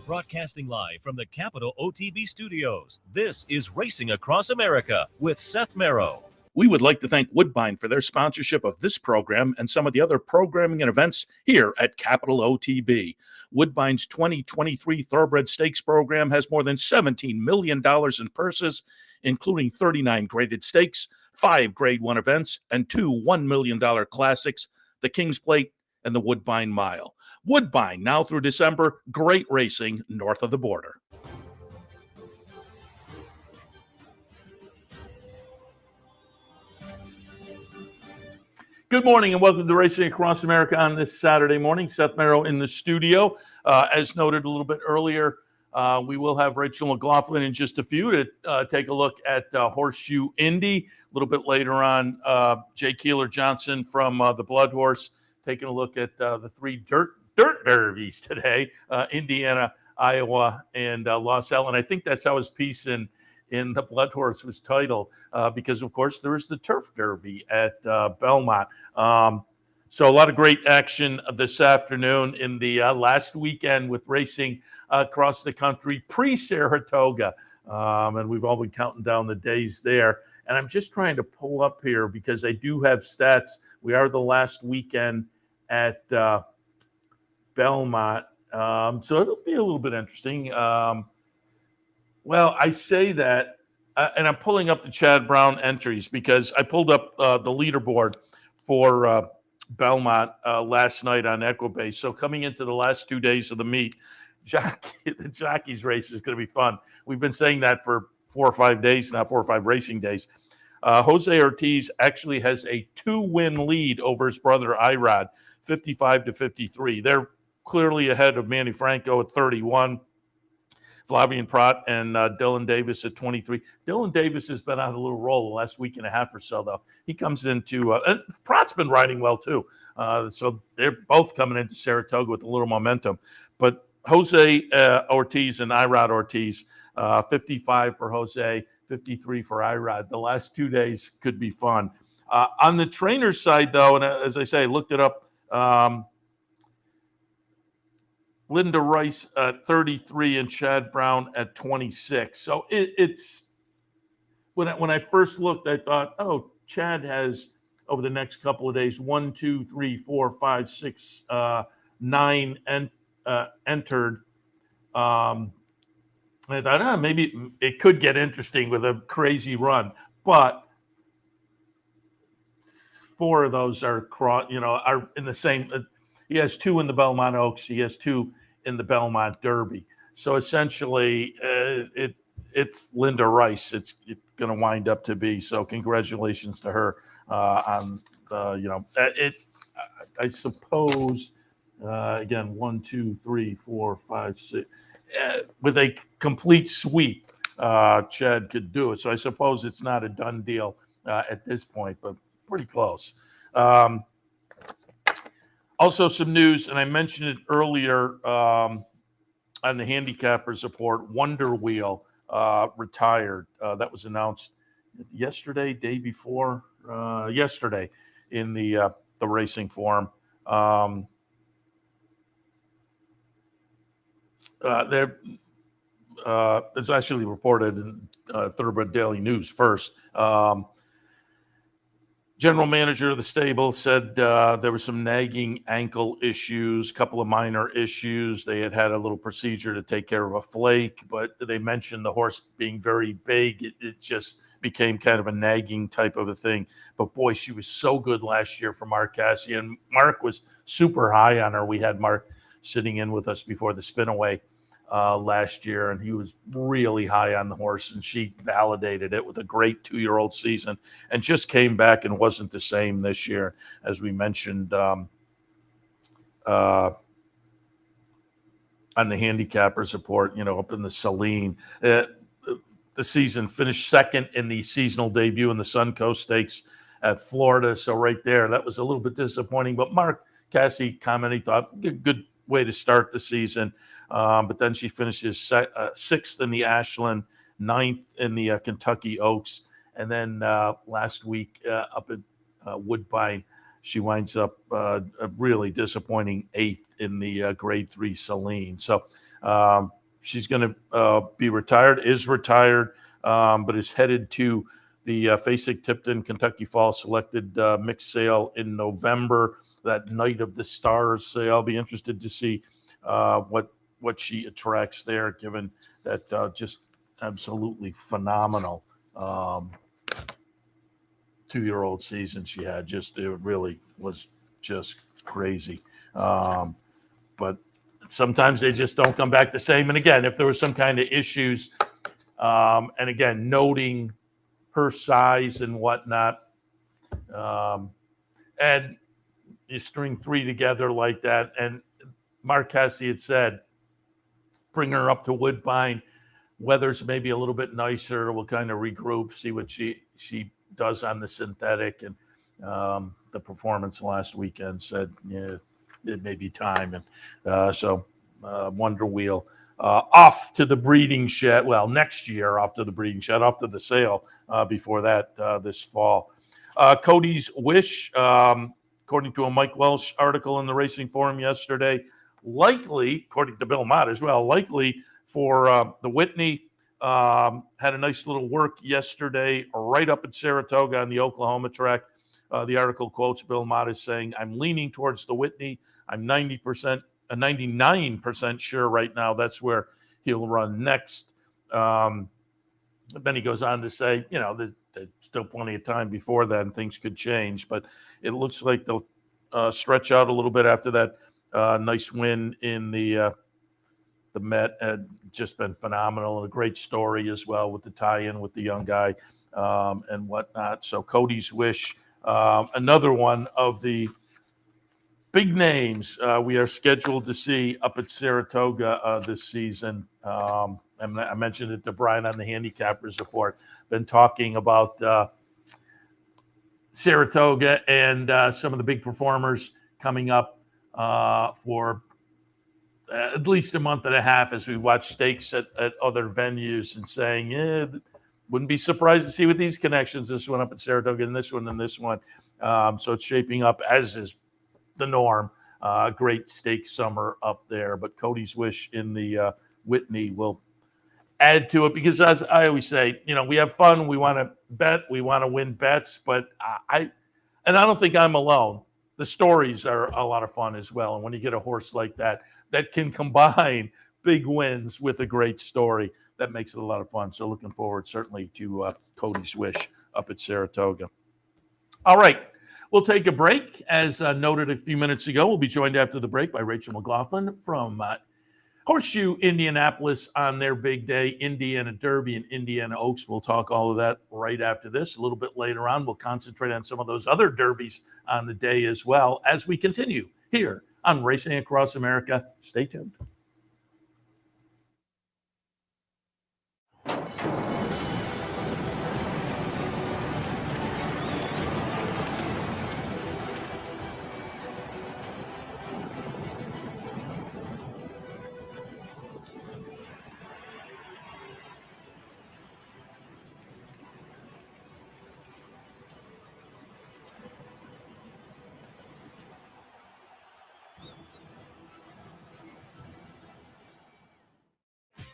Broadcasting live from the Capital OTB studios, this is Racing Across America with Seth Merrow. We would like to thank Woodbine for their sponsorship of this program and some of the other programming and events here at Capital OTB. Woodbine's 2023 Thoroughbred Stakes program has more than $17 million in purses, including 39 graded stakes, 5 Grade 1 events, and 2 $1 million classics, the King's Plate and the Woodbine Mile. Woodbine, now through December, great racing north of the border. Good morning and welcome to Racing Across America on this Saturday morning. Seth Merrow in the studio. As noted a little bit earlier, we will have Rachel McLaughlin in just a few to take a look at Horseshoe Indy. A little bit later on, J Keeler Jonson from the Bloodhorse taking a look at the 3 dirt derbies today, Indiana, Iowa, and Los Alamos. I think that's how his piece in the Bloodhorse was titled, because, of course, there is the Turf Derby at Belmont. So a lot of great action this afternoon in the last weekend with racing across the country, pre-Saratoga. And we've all been counting down the days there. And I'm just trying to pull up here because I do have stats. We are the last weekend at Belmont. So it'll be a little bit interesting. Well, I say that, and I'm pulling up the Chad Brown entries because I pulled up the leaderboard for Belmont last night on Equibase. So coming into the last 2 days of the meet, the jockeys race is going to be fun. We've been saying that for 4 or 5 days now, 4 or 5 racing days. Jose Ortiz actually has a 2-win lead over his brother Irod, 55-53. They're clearly ahead of Manny Franco at 31. Flavian Prat and Dylan Davis at 23. Dylan Davis has been on a little roll the last week and a half or so, though. He comes into and Prat's been riding well, too. So they're both coming into Saratoga with a little momentum. But Jose Ortiz and Irod Ortiz, 55 for Jose, 53 for Irod. The last 2 days could be fun. On the trainer's side, though, and as I say, I looked it up, Linda Rice at 33 and Chad Brown at 26. So it's when I first looked, I thought, oh, Chad has over the next couple of days 1, 2, 3, 4, 5, 6, 9 entered. And I thought, maybe it could get interesting with a crazy run, but 4 of those are in the same. He has 2 in the Belmont Oaks. He has 2 in the Belmont Derby. So essentially, it's Linda Rice. It's going to wind up to be. So congratulations to her on it. I suppose again 1, 2, 3, 4, 5, 6 with a complete sweep. Chad could do it. So I suppose it's not a done deal at this point, but pretty close. Also, some news, and I mentioned it earlier on the handicappers report. Wonder Wheel retired. That was announced yesterday, day before yesterday, in the racing forum. It's actually reported in Thoroughbred Daily News first. General manager of the stable said there were some nagging ankle issues, a couple of minor issues. They had a little procedure to take care of a flake, but they mentioned the horse being very big. It just became kind of a nagging type of a thing. But boy, she was so good last year for Mark Cassidy, and Mark was super high on her. We had Mark sitting in with us before the spin-away last year, and he was really high on the horse, and she validated it with a great 2-year-old season and just came back and wasn't the same this year, as we mentioned on the handicappers report, up in the Saline. The season finished second in the seasonal debut in the Suncoast Stakes at Florida. So right there, that was a little bit disappointing, but Mark Cassidy commented, he thought, good way to start the season. But then she finishes 6th in the Ashland, 9th in the Kentucky Oaks. And then last week up at Woodbine, she winds up a really disappointing 8th in the Grade 3 Saline. So she's going to be retired, is retired, but is headed to the Fasig-Tipton Kentucky Fall selected mixed sale in November, that Night of the Stars sale. I'll be interested to see what she attracts there, given that just absolutely phenomenal 2-year-old season she had. It really was just crazy. But sometimes they just don't come back the same. And again, if there was some kind of issues, and again, noting her size and whatnot, and you string 3 together like that, and Mark Cassidy had said, bring her up to Woodbine. Weather's maybe a little bit nicer. We'll kind of regroup, see what she does on the synthetic. And the performance last weekend said, yeah, it may be time. And so Wonder Wheel off to the breeding shed. Well, next year off to the breeding shed, off to the sale before that this fall. Cody's Wish, according to a Mike Welsh article in the Racing Forum yesterday, likely, according to Bill Mott as well, likely for the Whitney. Had a nice little work yesterday right up at Saratoga on the Oklahoma track. The article quotes Bill Mott as saying, I'm leaning towards the Whitney. I'm 99% sure right now that's where he'll run next. Then he goes on to say, there's still plenty of time before then. Things could change, but it looks like they'll stretch out a little bit after that nice win in the Met. Had just been phenomenal, and a great story as well with the tie-in with the young guy and whatnot. So Cody's Wish, another one of the big names we are scheduled to see up at Saratoga this season. And I mentioned it to Brian on the Handicappers Report. Been talking about Saratoga and some of the big performers coming up for at least a month and a half as we watch stakes at other venues, and saying, wouldn't be surprised to see with these connections, this one up at Saratoga and this one and this one. So it's shaping up, as is the norm. Great stake summer up there. But Cody's Wish in the Whitney will add to it, because as I always say, we have fun. We want to bet. We want to win bets. But I don't think I'm alone. The stories are a lot of fun as well. And when you get a horse like that can combine big wins with a great story, that makes it a lot of fun. So looking forward certainly to Cody's Wish up at Saratoga. All right, we'll take a break. As noted a few minutes ago, we'll be joined after the break by Rachel McLaughlin from Horseshoe Indianapolis on their big day, Indiana Derby and Indiana Oaks. We'll talk all of that right after this. A little bit later on, we'll concentrate on some of those other derbies on the day as well, as we continue here on Racing Across America. Stay tuned.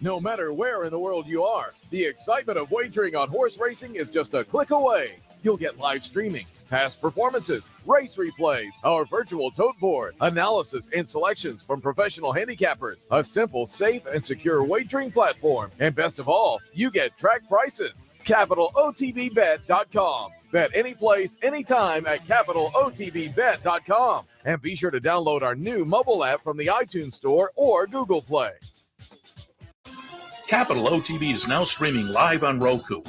No matter where in the world you are, the excitement of wagering on horse racing is just a click away. You'll get live streaming, past performances, race replays, our virtual tote board, analysis and selections from professional handicappers, a simple, safe, and secure wagering platform, and best of all, you get track prices. CapitalOTBBet.com. Bet any place, anytime at CapitalOTBBet.com. And be sure to download our new mobile app from the iTunes Store or Google Play. Capital OTB is now streaming live on Roku.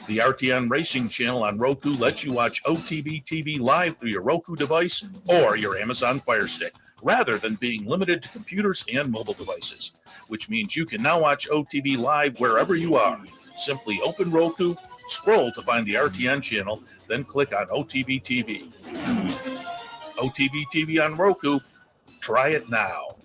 The RTN Racing channel on Roku lets you watch OTB TV live through your Roku device or your Amazon Fire Stick, rather than being limited to computers and mobile devices, which means you can now watch OTB live wherever you are. Simply open Roku, scroll to find the RTN channel, then click on OTB TV. OTB TV on Roku. Try it now.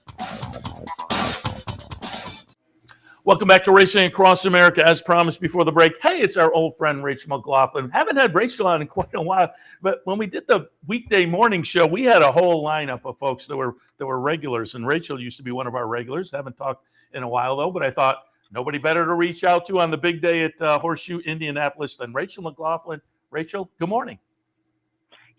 Welcome back to Racing Across America. As promised before the break, hey, it's our old friend Rachel McLaughlin. Haven't had Rachel on in quite a while, but when we did the weekday morning show, we had a whole lineup of folks that were regulars, and Rachel used to be one of our regulars. Haven't talked in a while though, but I thought nobody better to reach out to on the big day at Horseshoe Indianapolis than Rachel McLaughlin. Rachel, good morning.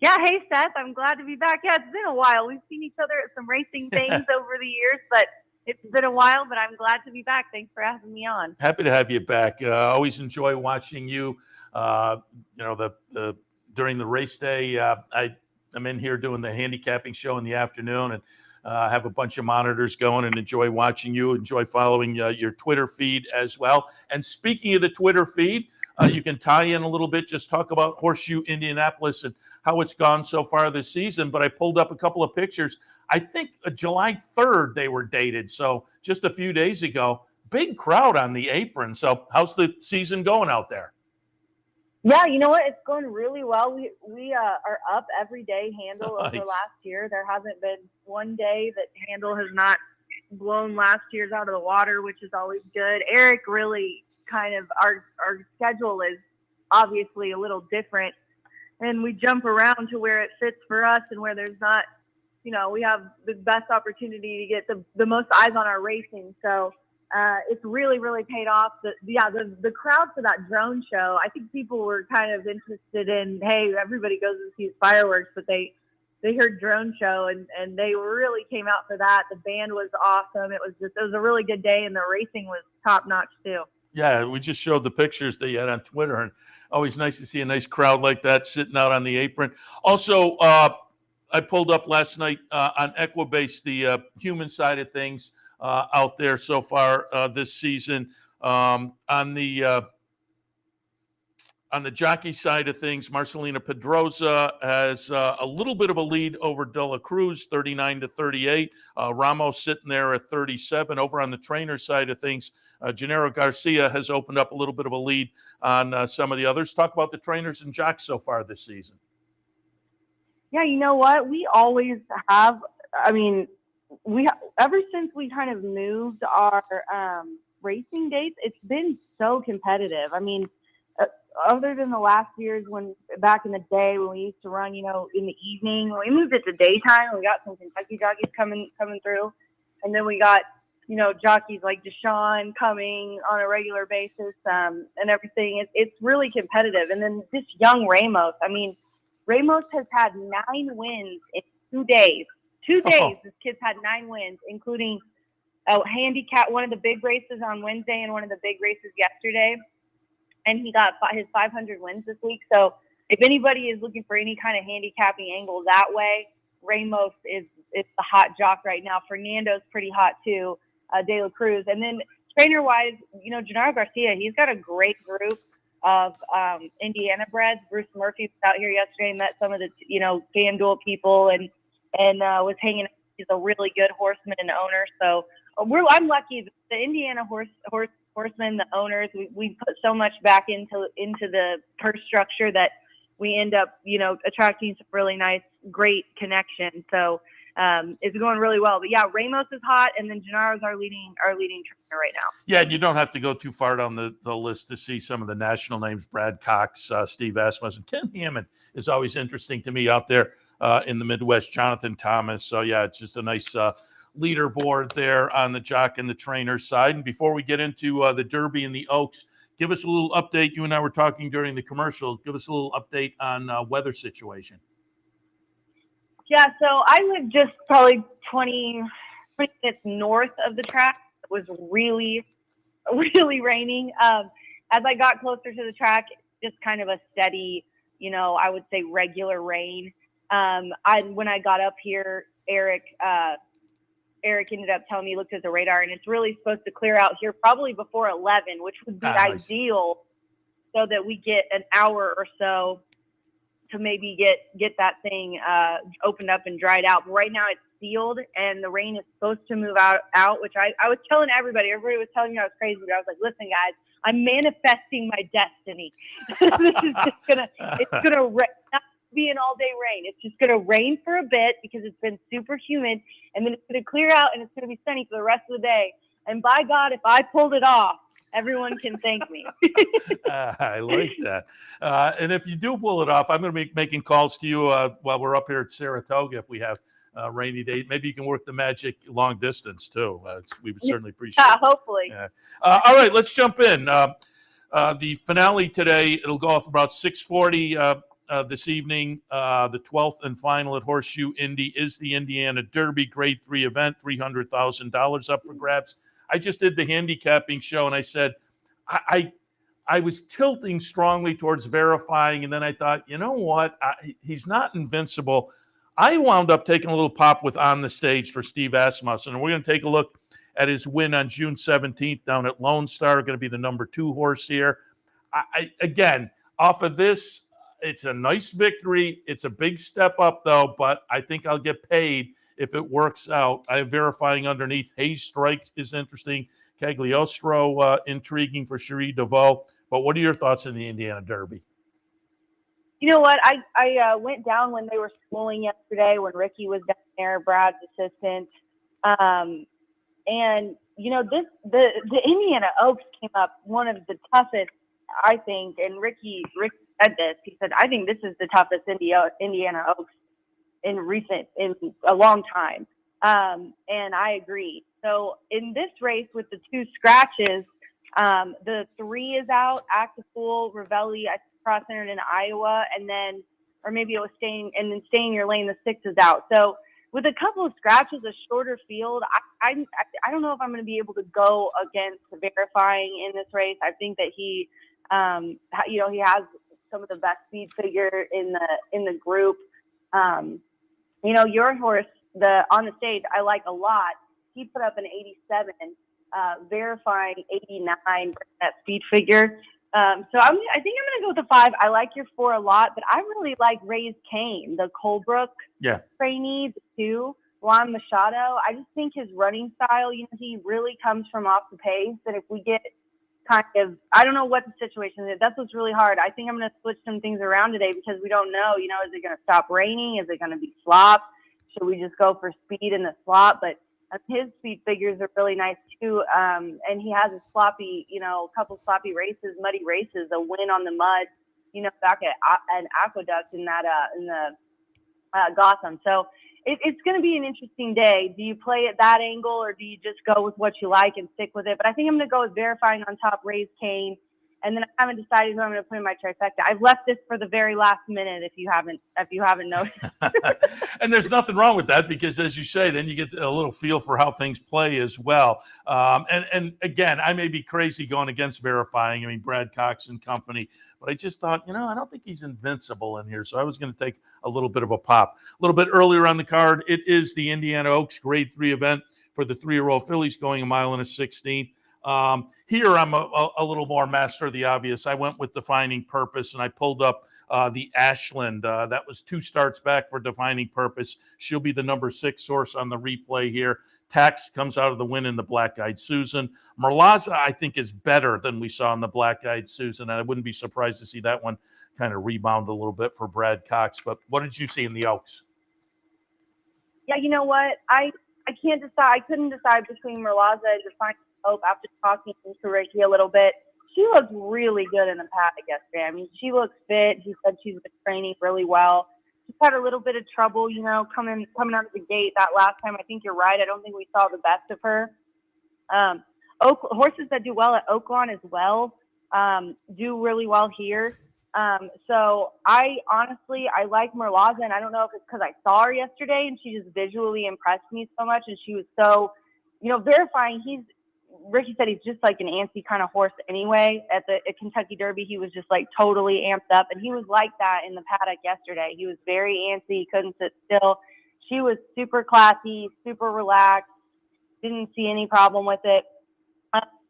Yeah, hey Seth, I'm glad to be back. Yeah, it's been a while. We've seen each other at some racing things over the years, but it's been a while, but I'm glad to be back. Thanks for having me on. Happy to have you back. Always enjoy watching you. During the race day, I'm in here doing the handicapping show in the afternoon, and have a bunch of monitors going and enjoy watching you, enjoy following your Twitter feed as well. And speaking of the Twitter feed, you can tie in a little bit, just talk about Horseshoe Indianapolis and how it's gone so far this season. But I pulled up a couple of pictures. I think July 3rd they were dated, so just a few days ago. Big crowd on the apron. So how's the season going out there? Yeah, you know what? It's going really well. We are up every day handle Nice. over last year. There hasn't been one day that handle has not blown last year's out of the water, which is always good. Eric really kind of our schedule is obviously a little different, and we jump around to where it fits for us and where there's not, we have the best opportunity to get the most eyes on our racing. So it's really, really paid off. The crowd for that drone show, I think people were kind of interested in, hey, everybody goes and sees fireworks, but they heard drone show and they really came out for that. The band was awesome. It was a really good day, and the racing was top notch too. Yeah, we just showed the pictures that you had on Twitter, and always nice to see a nice crowd like that sitting out on the apron. Also, I pulled up last night on Equibase the human side of things out there so far this season. On the jockey side of things, Marcelina Pedrosa has a little bit of a lead over De La Cruz, 39-38. Ramos sitting there at 37. Over on the trainer side of things, Gennaro Garcia has opened up a little bit of a lead on some of the others. Talk about the trainers and jocks so far this season. Yeah, you know what? We always have. I mean, ever since we kind of moved our racing dates, it's been so competitive. I mean, other than the last years when back in the day when we used to run, in the evening, when we moved it to daytime, we got some Kentucky jockeys coming through, and then we got jockeys like Deshaun coming on a regular basis, and everything. It's really competitive. And then this young Ramos, I mean, Ramos has had 9 wins in 2 days. 2 days, This kid's had 9 wins, including a handicap, one of the big races on Wednesday and one of the big races yesterday. And he got his 500 wins this week. So if anybody is looking for any kind of handicapping angle that way, Ramos is the hot jock right now. Fernando's pretty hot too, De La Cruz. And then trainer-wise, Gennaro Garcia, he's got a great group of Indiana breds. Bruce Murphy was out here yesterday and met some of the, FanDuel people and was hanging out. He's a really good horseman and owner. So I'm lucky. The Indiana horsemen, the owners, we put so much back into the purse structure that we end up, attracting some really nice, great connection. So it's going really well. But yeah, Ramos is hot, and then Gennaro's our leading trainer right now. Yeah, and you don't have to go too far down the list to see some of the national names: Brad Cox, Steve Asmussen, Ken Hammond is always interesting to me out there in the Midwest. Jonathan Thomas. So yeah, it's just a nice leaderboard there on the jock and the trainer side. And before we get into the Derby and the Oaks, give us a little update. You and I were talking during the commercial. Give us a little update on weather situation. Yeah, so I live just probably 20 minutes north of the track. It was really, really raining. As I got closer to the track, just kind of a steady, I would say regular rain. When I got up here, Eric ended up telling me he looked at the radar, and it's really supposed to clear out here probably before 11, which would be ideal, so that we get an hour or so to maybe get that thing opened up and dried out. But right now it's sealed, and the rain is supposed to move out, which I was telling everybody. Everybody was telling me I was crazy, but I was like, listen, guys, I'm manifesting my destiny. This is just it's gonna not be an all-day rain. It's just gonna rain for a bit because it's been super humid, and then it's gonna clear out and it's gonna be sunny for the rest of the day. And by God, if I pulled it off, everyone can thank me. I like that. And if you do pull it off, I'm going to be making calls to you while we're up here at Saratoga if we have rainy day. Maybe you can work the magic long distance too. We would certainly appreciate it. Hopefully. Yeah. All right, let's jump in. The finale today, it'll go off about 6:40 this evening. The 12th and final at Horseshoe Indy is the Indiana Derby Grade 3 event, $300,000 up for grabs. I just did the handicapping show, and I said I was tilting strongly towards Verifying, and then I thought, you know what? He's not invincible. I wound up taking a little pop with On the Stage for Steve Asmussen, and we're going to take a look at his win on June 17th down at Lone Star, going to be the number 2 horse here. Again, off of this, it's a nice victory. It's a big step up, though, but I think I'll get paid if it works out. I have Verifying underneath. Hayes Strike is interesting. Cagliostro intriguing for Cherie DeVoe. But what are your thoughts on the Indiana Derby? You know what? I went down when they were schooling yesterday when Ricky was down there, Brad's assistant. And, you know, the Indiana Oaks came up one of the toughest, I think, and Ricky said this. He said, I think this is the toughest Indiana Oaks in a long time. And I agree. So in this race with the 2 scratches, the 3 is out, Active Fool, Ravelli, I cross-entered in Iowa, and then, or maybe it was Stay in Your Lane, the 6 is out. So with a couple of scratches, a shorter field, I don't know if I'm going to be able to go against Verifying in this race. I think that he, you know, he has some of the best speed figure in the group. You know, your horse, the On the Stage, I like a lot. He put up an 87, Verifying 89, that speed figure. So I think I'm going to go with the 5. I like your 4 a lot, but I really like Raised Cane, the Colebrook trainee, the 2, Juan Machado. I just think his running style, you know, he really comes from off the pace. And if we get kind of, I don't know what the situation is. That's what's really hard. I think I'm going to switch some things around today because we don't know, you know, is it going to stop raining? Is it going to be slop? Should we just go for speed in the slop? But his speed figures are really nice too. And he has a sloppy, you know, a couple sloppy races, muddy races, a win on the mud, you know, back at an Aqueduct in the Gotham. So it's going to be an interesting day. Do you play at that angle or do you just go with what you like and stick with it? But I think I'm going to go with Verifying on top, Raised Cane. And then I haven't decided who I'm going to put in my trifecta. I've left this for the very last minute. If you haven't noticed. And there's nothing wrong with that because, as you say, then you get a little feel for how things play as well. And again, I may be crazy going against Verifying. I mean, Brad Cox and company, but I just thought, you know, I don't think he's invincible in here. So I was going to take a little bit of a pop. A little bit earlier on the card, it is the Indiana Oaks Grade 3 event for the 3-year-old fillies going 1 1/16. Here I'm a little more master of the obvious. I went with Defining Purpose and I pulled up the Ashland. That was 2 starts back for Defining Purpose. She'll be the number 6 horse on the replay here. Tax comes out of the win in the Black Eyed Susan. Merlaza, I think, is better than we saw in the Black Eyed Susan. And I wouldn't be surprised to see that one kind of rebound a little bit for Brad Cox. But what did you see in the Oaks? Yeah, you know what? I can't decide. I couldn't decide between Merlaza and Defining Hope after talking to Ricky a little bit. She looked really good in the paddock yesterday. I mean, she looks fit. She said she's been training really well. She's had a little bit of trouble, you know, coming out of the gate that last time. I think you're right. I don't think we saw the best of her. Horses that do well at Oaklawn as well do really well here. So I like Merlaza, and I don't know if it's because I saw her yesterday and she just visually impressed me so much, and she was so, you know, Verifying. Ricky said he's just like an antsy kind of horse anyway. At Kentucky Derby, he was just like totally amped up, and he was like that in the paddock yesterday. He was very antsy, he couldn't sit still. She was super classy, super relaxed, didn't see any problem with it.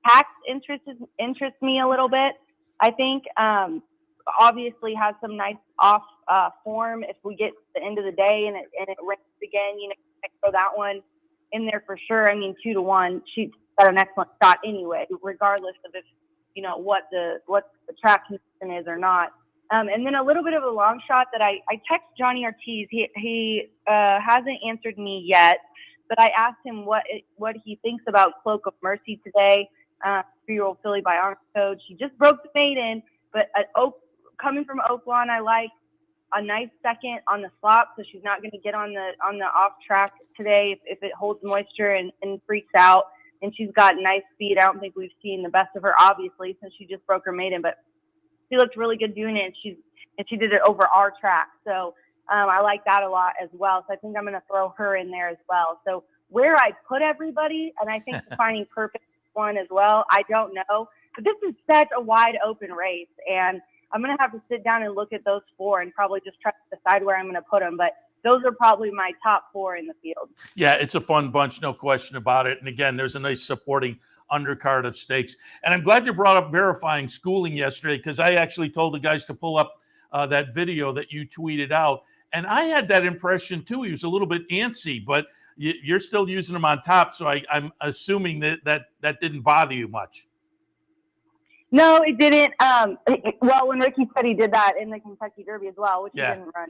Tax interests me a little bit. I think obviously has some nice off form. If we get to the end of the day and it rains again, you know, I throw that one in there for sure. I mean, 2-1, she's got an excellent shot anyway, regardless of if, you know, what the track condition is or not. And then a little bit of a long shot that I text Johnny Ortiz. He hasn't answered me yet, But I asked him what he thinks about Cloak of Mercy today. 3-year-old filly by Alamitos. She just broke the maiden, but coming from Oaklawn, I like a nice second on the slop, so she's not going to get on the off track today if it holds moisture and freaks out. And she's got nice speed. I don't think we've seen the best of her, obviously, since she just broke her maiden, but she looked really good doing it, and she did it over our track. So I like that a lot as well. So I think I'm going to throw her in there as well. So where I put everybody, and I think Defining Purpose one as well, I don't know. But this is such a wide open race, and I'm going to have to sit down and look at those 4 and probably just try to decide where I'm going to put them. But those are probably my top 4 in the field. Yeah, it's a fun bunch, no question about it. And again, there's a nice supporting undercard of stakes. And I'm glad you brought up verifying schooling yesterday, because I actually told the guys to pull up that video that you tweeted out. And I had that impression too. He was a little bit antsy, but you're still using him on top. So I'm assuming that didn't bother you much. No, it didn't. Well, when Ricky said he did that in the Kentucky Derby as well, which he didn't run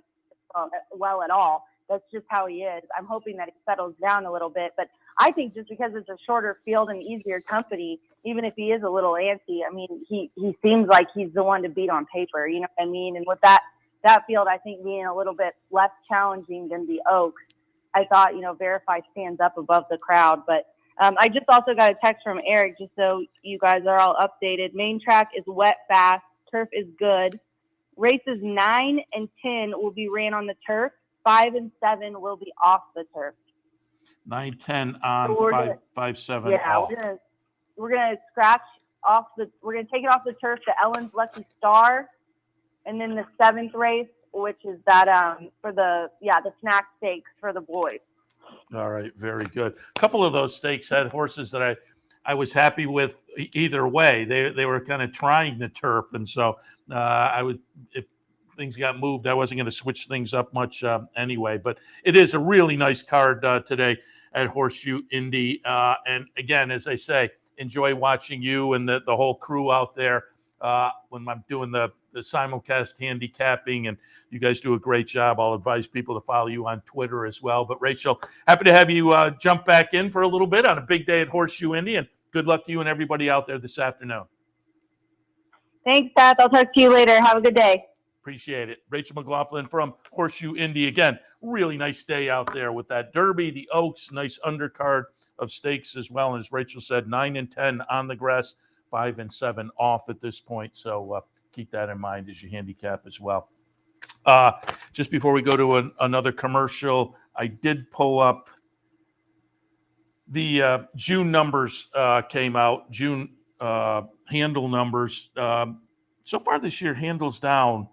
well at all. That's just how he is. I'm hoping that he settles down a little bit. But I think just because it's a shorter field and easier company, even if he is a little antsy, I mean, he seems like he's the one to beat on paper. You know what I mean? And with that field, I think being a little bit less challenging than the Oaks, I thought, Verify stands up above the crowd. But I just also got a text from Eric, just so you guys are all updated. Main track is wet fast. Turf is good. Races 9 and 10 will be ran on the turf. 5 and 7 will be off the turf. 9, 10 on, So 5, 7 yeah, off. we're gonna scratch off we're gonna take it off the turf to Ellen's Lucky Star, and then the 7th race, which is that for the snack stakes for the boys. All right, very good. A couple of those stakes had horses that I was happy with either way. They were kind of trying the turf, and so if things got moved, I wasn't going to switch things up much anyway. But it is a really nice card today at Horseshoe Indy. And again, as I say, enjoy watching you and the whole crew out there when I'm doing the simulcast handicapping, and you guys do a great job. I'll advise people to follow you on Twitter as well. But Rachel, happy to have you jump back in for a little bit on a big day at Horseshoe Indy, and good luck to you and everybody out there this afternoon. Thanks, Seth. I'll talk to you later. Have a good day. Appreciate it. Rachel McLaughlin from Horseshoe Indy. Again, really nice day out there with that Derby, the Oaks, nice undercard of stakes as well. And as Rachel said, 9 and 10 on the grass, 5 and 7 off at this point. So keep that in mind as you handicap as well. Just before we go to another commercial, I did pull up the June numbers came out, June handle numbers. So far this year, handle's down,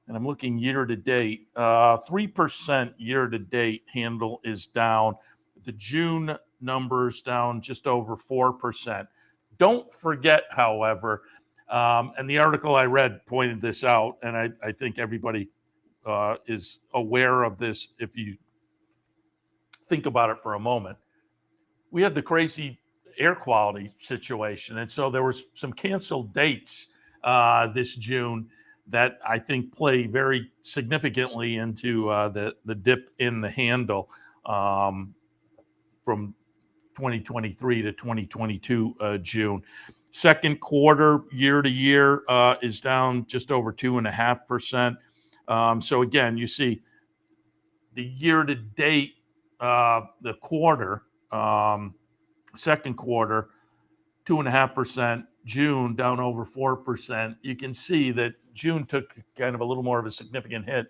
and I'm looking year to date. 3% year to date handle is down. The June numbers down just over 4%. Don't forget, however, and the article I read pointed this out, and I think everybody is aware of this if you think about it for a moment. We had the crazy air quality situation, and so there was some canceled dates this June that I think play very significantly into the dip in the handle from 2023 to 2022 June. Second quarter year to year is down just over 2.5%. So again, you see the year to date, the quarter, second quarter, 2.5%. June down over 4%. You can see that June took kind of a little more of a significant hit.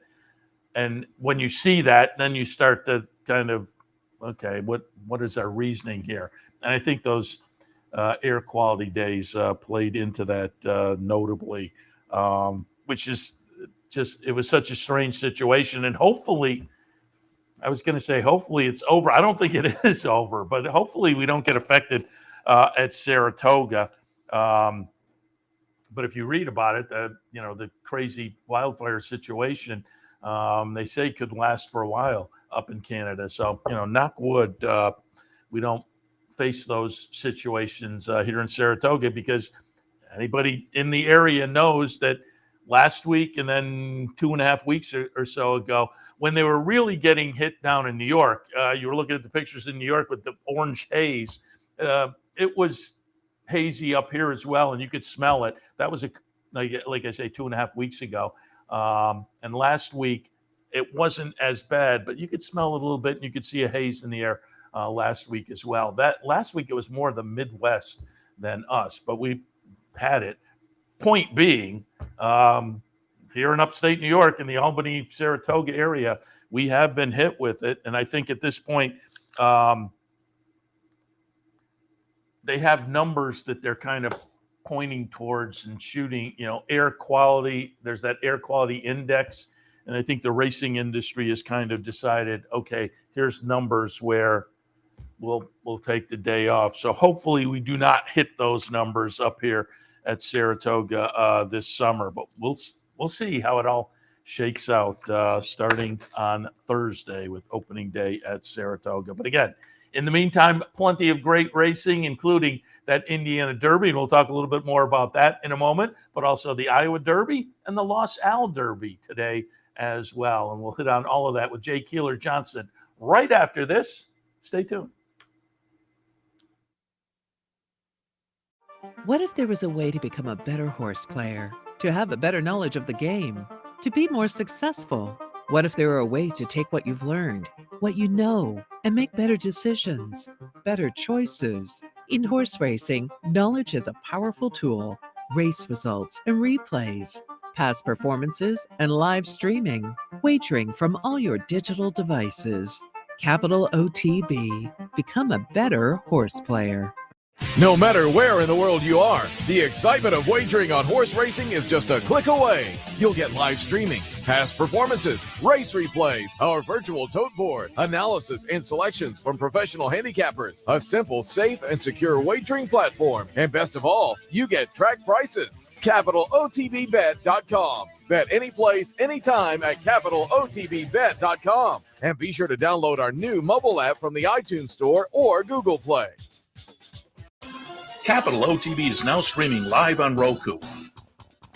And when you see that, then you start to kind of, okay, what is our reasoning here? And I think those air quality days played into that notably, which is just, it was such a strange situation. And hopefully, I was going to say, hopefully it's over. I don't think it is over, but hopefully we don't get affected at Saratoga. But if you read about it, the crazy wildfire situation, they say could last for a while up in Canada. So, knock wood, we don't face those situations here in Saratoga, because anybody in the area knows that last week and then 2.5 weeks or so ago when they were really getting hit down in New York. You were looking at the pictures in New York with the orange haze. It was hazy up here as well, and you could smell it. That was, like I say, 2.5 weeks ago. And last week, it wasn't as bad, but you could smell it a little bit, and you could see a haze in the air last week as well. That last week, it was more the Midwest than us, but we had it. Point being, here in upstate New York, in the Albany, Saratoga area, we have been hit with it. And I think at this point, they have numbers that they're kind of pointing towards and shooting, air quality. There's that air quality index. And I think the racing industry has kind of decided, okay, here's numbers where we'll take the day off. So hopefully we do not hit those numbers up here at Saratoga this summer, but we'll see how it all shakes out starting on Thursday with opening day at Saratoga. But again, in the meantime, plenty of great racing, including that Indiana Derby, and we'll talk a little bit more about that in a moment, but also the Iowa Derby and the Los Al Derby today as well. And we'll hit on all of that with J Keeler Jonson right after this. Stay tuned. What if there was a way to become a better horse player, to have a better knowledge of the game, to be more successful? What if there were a way to take what you've learned, what you know, and make better decisions, better choices? In horse racing, knowledge is a powerful tool. Race results and replays, past performances and live streaming, wagering from all your digital devices. Capital OTB. Become a better horse player. No matter where in the world you are, the excitement of wagering on horse racing is just a click away. You'll get live streaming, past performances, race replays, our virtual tote board, analysis and selections from professional handicappers, a simple, safe, and secure wagering platform, and best of all, you get track prices. CapitalOTBBet.com. Bet any place, anytime at CapitalOTBBet.com. And be sure to download our new mobile app from the iTunes Store or Google Play. Capital OTB is now streaming live on Roku.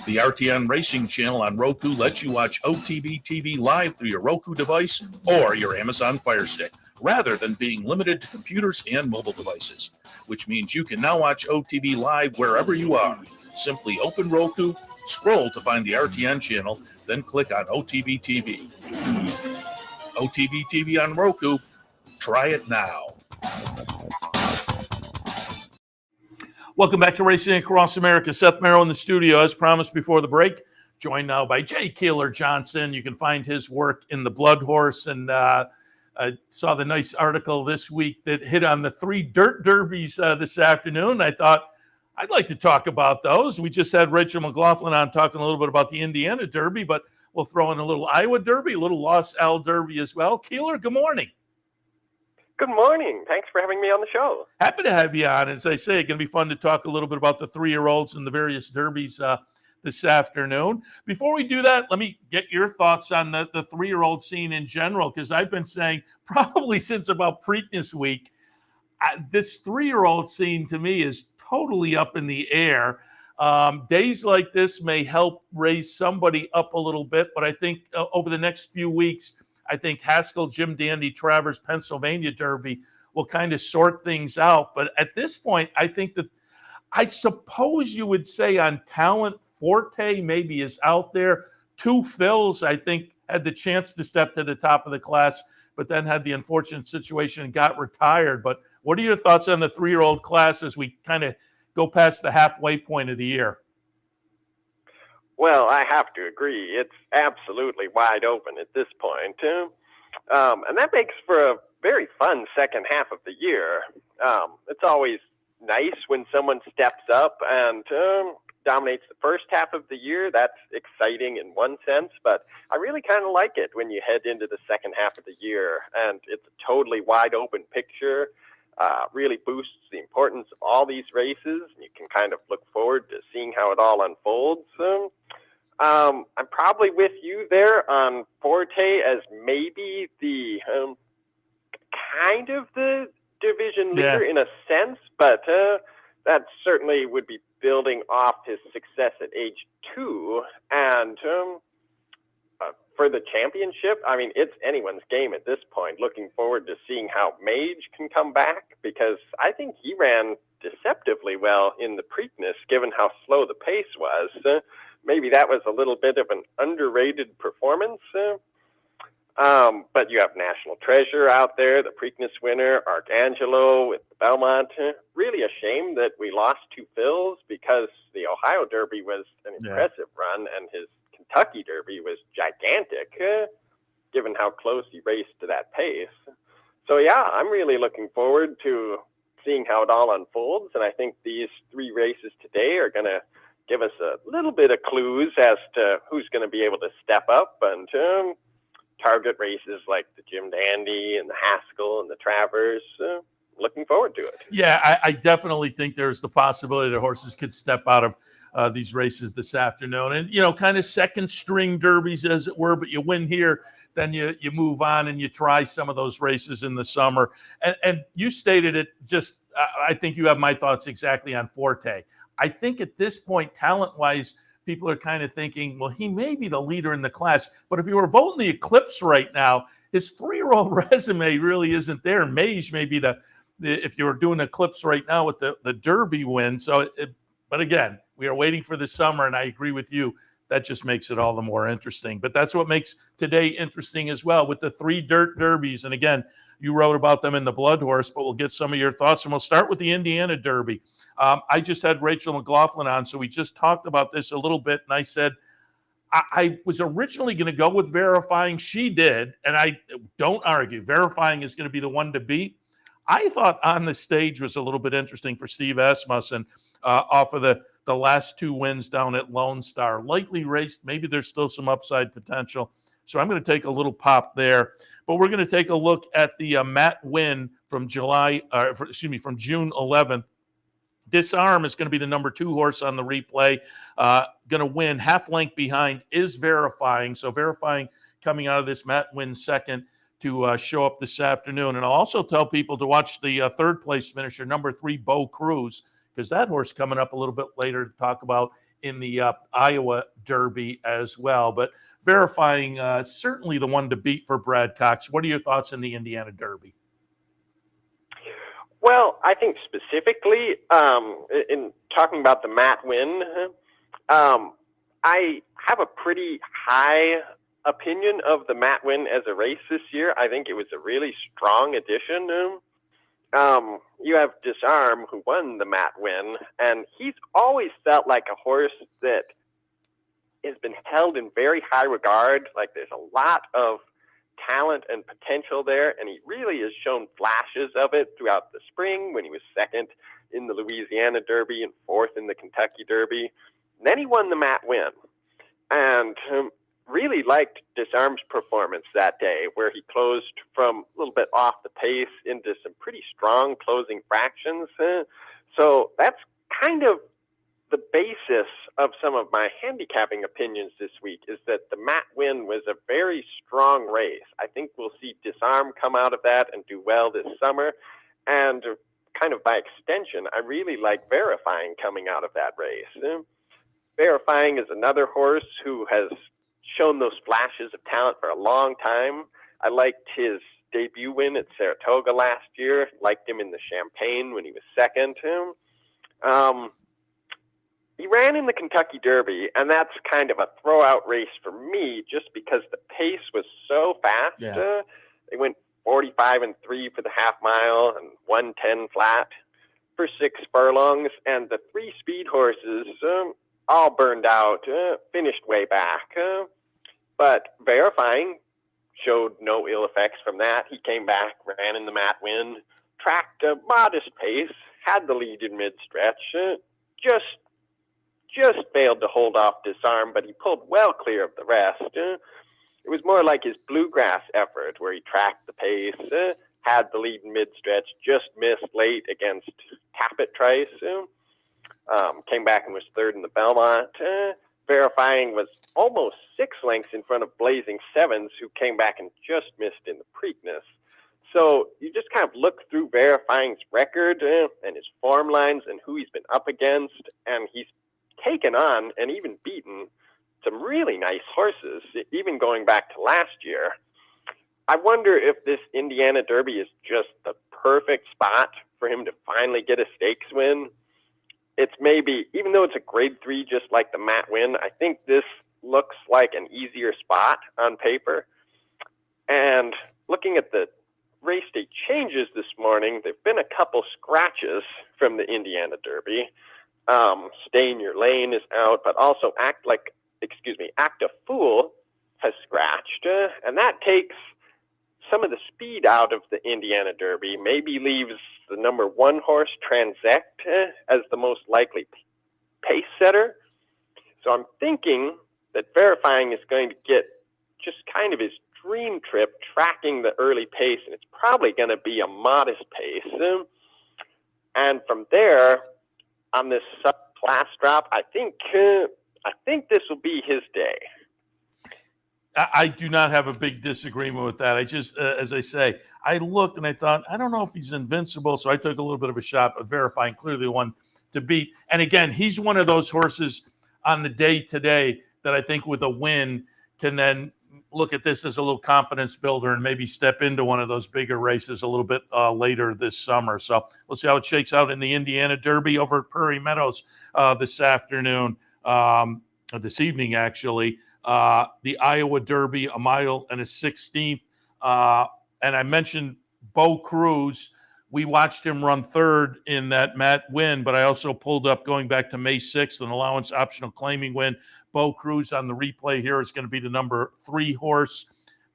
The RTN Racing channel on Roku lets you watch OTB TV live through your Roku device or your Amazon Fire Stick, rather than being limited to computers and mobile devices, which means you can now watch OTB live wherever you are. Simply open Roku, scroll to find the RTN channel, then click on OTB TV. OTB TV on Roku. Try it now. Welcome back to Racing Across America. Seth Merrow in the studio, as promised before the break. Joined now by J Keeler Jonson. You can find his work in the Bloodhorse, and I saw the nice article this week that hit on the 3 dirt derbies this afternoon. I thought I'd like to talk about those. We just had Rachel McLaughlin on talking a little bit about the Indiana Derby, but we'll throw in a little Iowa Derby, a little Los Al Derby as well. Keeler, good morning. Good morning. Thanks for having me on the show. Happy to have you on. As I say, it's going to be fun to talk a little bit about the 3-year-olds and the various derbies this afternoon. Before we do that, let me get your thoughts on the 3-year-old scene in general, because I've been saying probably since about Preakness week, this 3-year-old scene to me is totally up in the air. Days like this may help raise somebody up a little bit, but I think over the next few weeks, I think Haskell, Jim Dandy, Travers, Pennsylvania Derby will kind of sort things out. But at this point, I think that I suppose you would say on talent, Forte maybe is out there. 2 Phils, I think, had the chance to step to the top of the class, but then had the unfortunate situation and got retired. But what are your thoughts on the 3-year-old class as we kind of go past the halfway point of the year? Well, I have to agree. It's absolutely wide open at this point. And that makes for a very fun second half of the year. It's always nice when someone steps up and dominates the first half of the year. That's exciting in one sense, but I really kind of like it when you head into the second half of the year and it's a totally wide open picture. Really boosts the importance of all these races. You can kind of look forward to seeing how it all unfolds. I'm probably with you there on Forte as maybe the kind of the division leader in a sense, but that certainly would be building off his success at age 2. And for the championship, I mean, it's anyone's game at this point. Looking forward to seeing how Mage can come back, because I think he ran deceptively well in the Preakness, given how slow the pace was. Maybe that was a little bit of an underrated performance. But you have National Treasure out there, the Preakness winner, Arcangelo with the Belmont. Really a shame that we lost 2 fills, because the Ohio Derby was an impressive run, and his Kentucky Derby was gigantic, given how close he raced to that pace. So, yeah, I'm really looking forward to seeing how it all unfolds, and I think these 3 races today are going to give us a little bit of clues as to who's going to be able to step up and target races like the Jim Dandy and the Haskell and the Travers. Looking forward to it. Yeah, I definitely think there's the possibility that horses could step out of these races this afternoon. And, you know, kind of second string derbies, as it were, but you win here, then you move on and you try some of those races in the summer. And you stated it just, I think you have my thoughts exactly on Forte. I think at this point, talent-wise, people are kind of thinking, well, he may be the leader in the class, but if you were voting the Eclipse right now, his 3-year-old resume really isn't there. Mage may be if you were doing Eclipse right now with the Derby win. So, but again, we are waiting for the summer, and I agree with you. That just makes it all the more interesting. But that's what makes today interesting as well, with the 3 dirt derbies. And again, you wrote about them in the Bloodhorse, but we'll get some of your thoughts, and we'll start with the Indiana Derby. I just had Rachel McLaughlin on, so we just talked about this a little bit, and I said I was originally going to go with Verifying. She did, and I don't argue. Verifying is going to be the one to beat. I thought On the Stage was a little bit interesting for Steve Asmussen off of the last 2 wins down at Lone Star. Lightly raced, maybe there's still some upside potential. So I'm going to take a little pop there. But we're going to take a look at the Matt win from June 11th. Disarm is going to be the number 2 horse on the replay. Going to win half length behind is Verifying. So Verifying coming out of this, Matt wins second to show up this afternoon. And I'll also tell people to watch the third place finisher, number 3, Bo Cruz, because that horse coming up a little bit later to talk about in the Iowa Derby as well. But Verifying, certainly the one to beat for Brad Cox. What are your thoughts on the Indiana Derby? Well, I think specifically in talking about the Matt win, I have a pretty high opinion of the Matt win as a race this year. I think it was a really strong addition. You have Disarm, who won the Matt win, and he's always felt like a horse that has been held in very high regard. Like, there's a lot of talent and potential there, and he really has shown flashes of it throughout the spring when he was second in the Louisiana Derby and 4th in the Kentucky Derby. And then he won the Matt win, and really liked Disarm's performance that day, where he closed from a little bit off the pace into some pretty strong closing fractions. So that's kind of the basis of some of my handicapping opinions this week, is that the Matt win was a very strong race. I think we'll see Disarm come out of that and do well this summer. And kind of by extension, I really like Verifying coming out of that race. Verifying is another horse who has shown those flashes of talent for a long time. I liked his debut win at Saratoga last year, liked him in the Champagne when he was second. He ran in the Kentucky Derby, and that's kind of a throw-out race for me just because the pace was so fast. Yeah. They went 45 and 3 for the half mile and 110 flat for 6 furlongs, and the 3 speed horses all burned out, finished way back. But Verifying showed no ill effects from that. He came back, ran in the Matt win, tracked a modest pace, had the lead in mid-stretch, just failed to hold off Disarm, but he pulled well clear of the rest. It was more like his bluegrass effort, where he tracked the pace, had the lead in mid-stretch, just missed late against Tappet Trice, came back and was third in the Belmont. Verifying was almost 6 lengths in front of Blazing Sevens, who came back and just missed in the Preakness. So you just kind of look through Verifying's record and his form lines and who he's been up against, and he's taken on and even beaten some really nice horses, even going back to last year. I wonder if this Indiana Derby is just the perfect spot for him to finally get a stakes win. It's maybe, even though it's a grade 3 just like the Matt win, I think this looks like an easier spot on paper. And looking at the race day changes this morning, there've been a couple scratches from the Indiana Derby. Stay in Your Lane is out, but also Act a Fool has scratched, and that takes some of the speed out of the Indiana Derby, maybe leaves the number 1 horse, Transect, as the most likely pace setter. So I'm thinking that Verifying is going to get just kind of his dream trip, tracking the early pace, and it's probably going to be a modest pace. And from there, on this sub-class drop, I think this will be his day. I do not have a big disagreement with that. I just, as I say, I looked and I thought, I don't know if he's invincible, so I took a little bit of a shot at Verifying, clearly the one to beat. And again, he's one of those horses on the day today that I think with a win can then look at this as a little confidence builder and maybe step into one of those bigger races a little bit later this summer. So we'll see how it shakes out in the Indiana Derby over at Prairie Meadows this evening, actually. The Iowa Derby, a mile and a 16th. And I mentioned Bo Cruz. We watched him run third in that Matt win, but I also pulled up going back to May 6th, an allowance optional claiming win. Bo Cruz on the replay here is going to be the number 3 horse.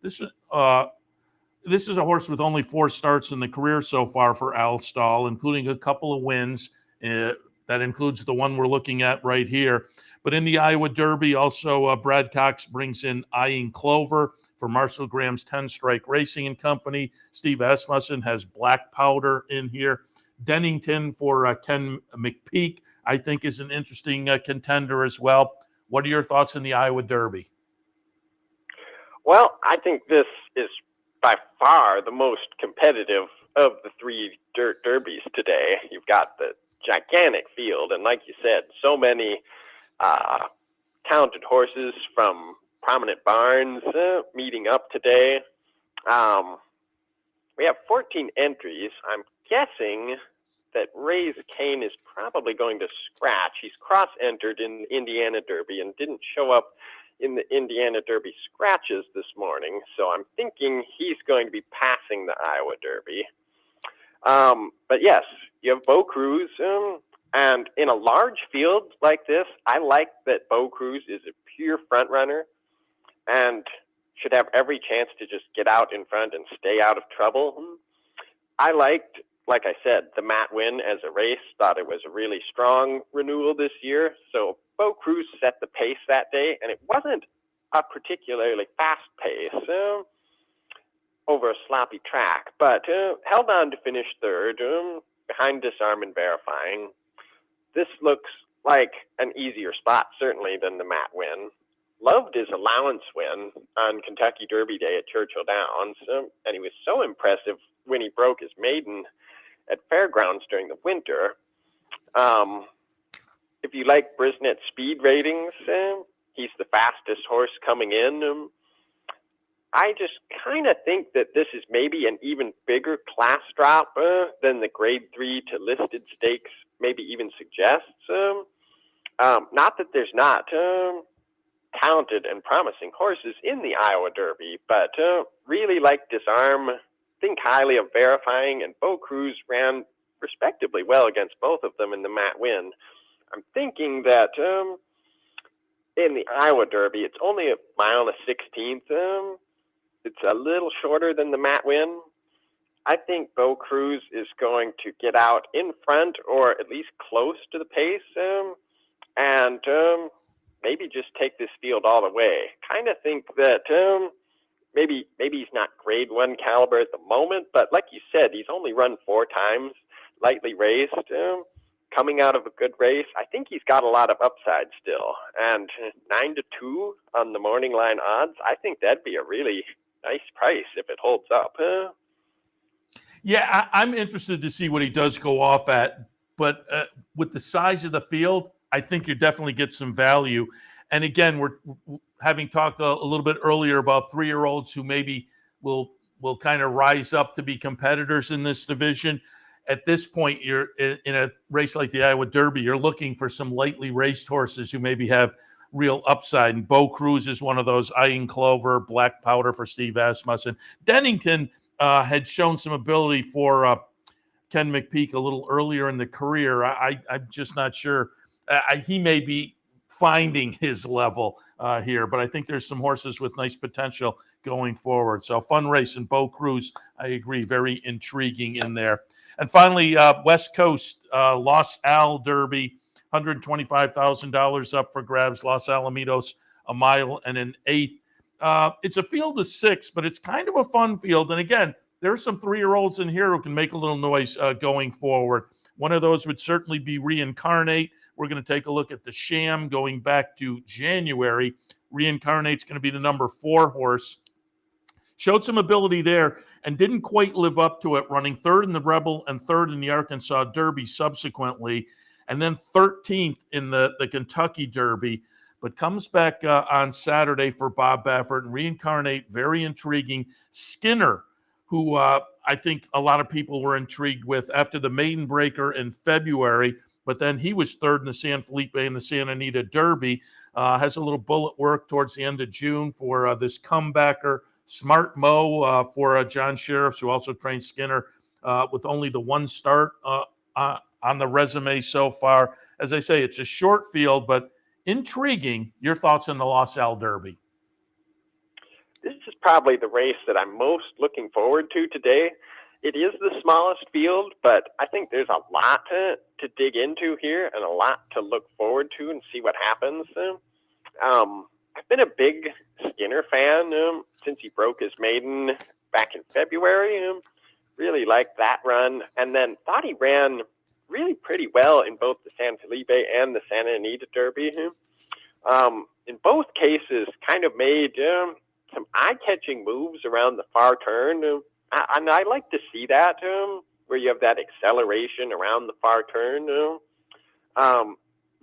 This is a horse with only 4 starts in the career so far for Al Stahl, including a couple of wins. That includes the one we're looking at right here. But in the Iowa Derby, also Brad Cox brings in Eyeing Clover for Marcel Graham's 10 Strike Racing and Company. Steve Asmussen has Black Powder in here. Dennington for Ken McPeak, I think, is an interesting contender as well. What are your thoughts in the Iowa Derby? Well, I think this is by far the most competitive of the 3 dirt derbies today. You've got the gigantic field, and like you said, so many talented horses from prominent barns meeting up today. We have 14 entries. I'm guessing that Ray's Kane is probably going to scratch. He's cross-entered in the Indiana Derby and didn't show up in the Indiana Derby scratches this morning, so I'm thinking he's going to be passing the Iowa Derby. But yes, you have Bo Cruz, and in a large field like this, I like that Bo Cruz is a pure front runner and should have every chance to just get out in front and stay out of trouble. I liked, like I said, the Matt win as a race, thought it was a really strong renewal this year. So Bo Cruz set the pace that day, and it wasn't a particularly fast pace over a sloppy track, but held on to finish third behind Disarm and Verifying. This looks like an easier spot, certainly, than the Matt win. Loved his allowance win on Kentucky Derby Day at Churchill Downs, and he was so impressive when he broke his maiden at Fairgrounds during the winter. If you like Brisnet speed ratings, he's the fastest horse coming in. I just kind of think that this is maybe an even bigger class drop than the grade 3 to listed stakes maybe even suggests. Not that there's not talented and promising horses in the Iowa Derby, but really like Disarm, think highly of Verifying, and Bo Cruz ran respectably well against both of them in the Matt win. I'm thinking that in the Iowa Derby, it's only a mile and a 16th. It's a little shorter than the Matt win. I think Bo Cruz is going to get out in front or at least close to the pace and maybe just take this field all the way. Kind of think that maybe he's not grade 1 caliber at the moment, but like you said, he's only run 4 times, lightly raced, coming out of a good race. I think he's got a lot of upside still. And 9-2 on the morning line odds, I think that'd be a really nice price if it holds up. Yeah, I'm interested to see what he does go off at, but with the size of the field, I think you definitely get some value. And again, we're having talked a little bit earlier about 3-year-olds who maybe will kind of rise up to be competitors in this division. At this point, you're in a race like the Iowa Derby, you're looking for some lightly raced horses who maybe have real upside. And Bo Cruz is one of those. Iron Clover, Black Powder for Steve Asmussen. Dennington had shown some ability for Ken McPeak a little earlier in the career. I'm just not sure. He may be finding his level here, but I think there's some horses with nice potential going forward. So fun race. And Bo Cruz, I agree, very intriguing in there. And finally, West Coast Los Al Derby, $125,000 up for grabs. Los Alamitos, a mile and an eighth. It's a field of 6, but it's kind of a fun field. And again, there's some 3-year-olds in here who can make a little noise going forward. One of those would certainly be Reincarnate. We're going to take a look at the Sham going back to January. Reincarnate's going to be the number 4 horse. Showed some ability there and didn't quite live up to it, running 3rd in the Rebel and 3rd in the Arkansas Derby subsequently, and then 13th in the Kentucky Derby, but comes back on Saturday for Bob Baffert. And Reincarnate, very intriguing. Skinner, who I think a lot of people were intrigued with after the Maiden Breaker in February, but then he was 3rd in the San Felipe and the Santa Anita Derby, has a little bullet work towards the end of June for this comebacker. Smart Mo for John Sheriffs, who also trained Skinner with only the 1 start on the resume so far. As I say, it's a short field, but intriguing. Your thoughts on the Los Al Derby? This is probably the race that I'm most looking forward to today. It is the smallest field, but I think there's a lot to dig into here and a lot to look forward to and see what happens. I've been a big Skinner fan since he broke his maiden back in February. Really liked that run, and then thought he ran really pretty well in both the San Felipe and the Santa Anita Derby. In both cases, kind of made some eye-catching moves around the far turn. And I like to see that, where you have that acceleration around the far turn.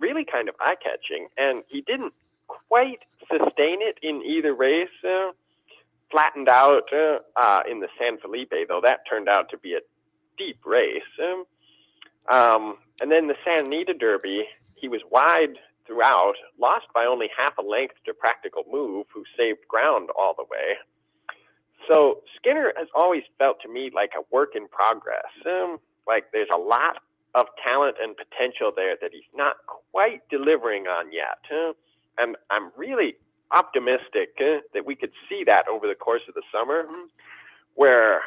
Really kind of eye-catching. And he didn't quite sustain it in either race. Flattened out in the San Felipe, though that turned out to be a deep race. And then the Santa Anita Derby, he was wide throughout, lost by only half a length to Practical Move, who saved ground all the way. So Skinner has always felt to me like a work in progress. Like there's a lot of talent and potential there that he's not quite delivering on yet. And I'm really optimistic that we could see that over the course of the summer, where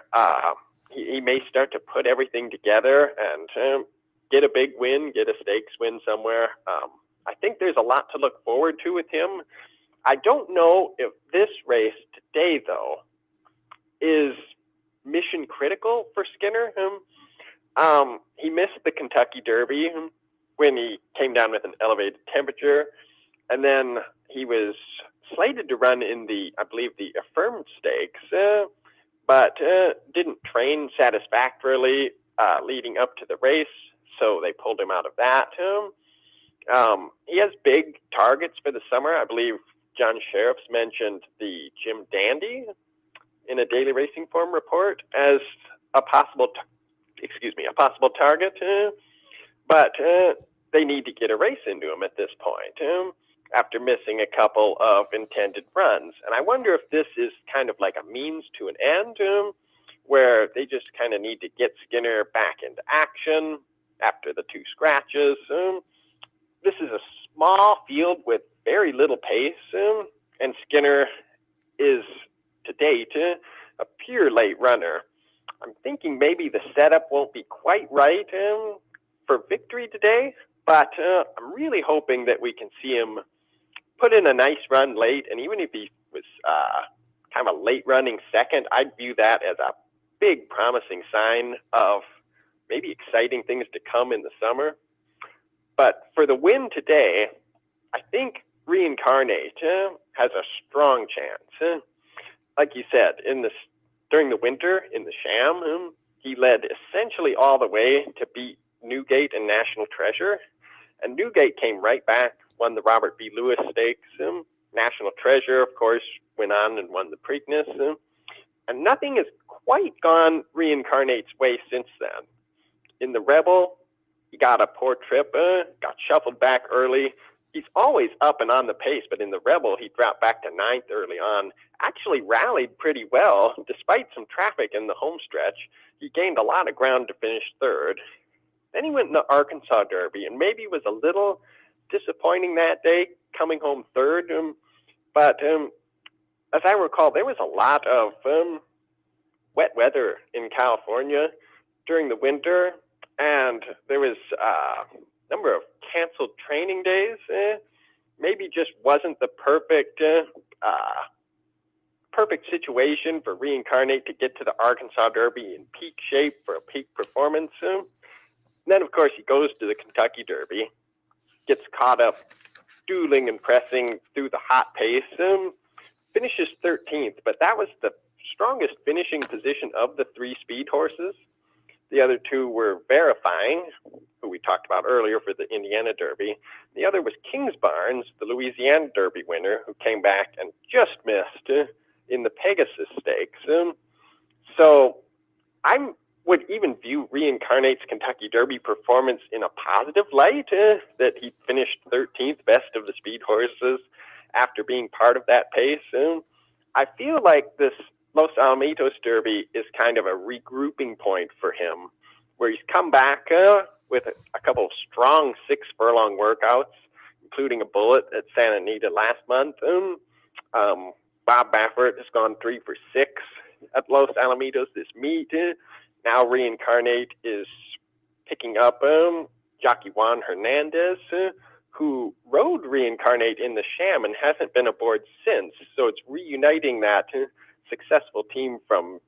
he may start to put everything together and get a big win, get a stakes win somewhere. I think there's a lot to look forward to with him. I don't know if this race today, though, is mission critical for Skinner. He missed the Kentucky Derby when he came down with an elevated temperature, and then he was slated to run in the, I believe, the Affirmed Stakes, but didn't train satisfactorily leading up to the race, so they pulled him out of that. He has big targets for the summer. I believe John Sheriffs mentioned the Jim Dandy in a Daily Racing Form report as a possible target, but they need to get a race into him at this point after missing a couple of intended runs. And I wonder if this is kind of like a means to an end, where they just kind of need to get Skinner back into action after the 2 scratches. This is a small field with very little pace, and Skinner is, to date, a pure late runner. I'm thinking maybe the setup won't be quite right for victory today, but I'm really hoping that we can see him put in a nice run late, and even if he was kind of a late running second, I'd view that as a big promising sign of maybe exciting things to come in the summer. But for the win today, I think Reincarnate has a strong chance. Like you said, during the winter in the Sham, he led essentially all the way to beat Newgate and National Treasure. And Newgate came right back, won the Robert B. Lewis Stakes. National Treasure, of course, went on and won the Preakness. And nothing has quite gone Reincarnate's way since then. In the Rebel, he got a poor trip, got shuffled back early. He's always up and on the pace, but in the Rebel, he dropped back to 9th early on, actually rallied pretty well. Despite some traffic in the home stretch, he gained a lot of ground to finish 3rd. Then he went in the Arkansas Derby, and maybe was a little disappointing that day, coming home 3rd. But as I recall, there was a lot of wet weather in California during the winter, and there was a number of canceled training days. Maybe just wasn't the perfect situation for Reincarnate to get to the Arkansas Derby in peak shape for a peak performance. Then, of course, he goes to the Kentucky Derby, gets caught up dueling and pressing through the hot pace, finishes 13th, but that was the strongest finishing position of the 3 speed horses. The other 2 were Verifying, who we talked about earlier for the Indiana Derby. The other was Kings Barnes, the Louisiana Derby winner, who came back and just missed in the Pegasus Stakes. So I would even view Reincarnate's Kentucky Derby performance in a positive light, that he finished 13th, best of the speed horses, after being part of that pace. I feel like this Los Alamitos Derby is kind of a regrouping point for him, where he's come back with a couple of strong 6-furlong workouts, including a bullet at Santa Anita last month. Bob Baffert has gone 3 for 6 at Los Alamitos this meet. Now Reincarnate is picking up jockey Juan Hernandez, who rode Reincarnate in the Sham and hasn't been aboard since. So it's reuniting that successful team from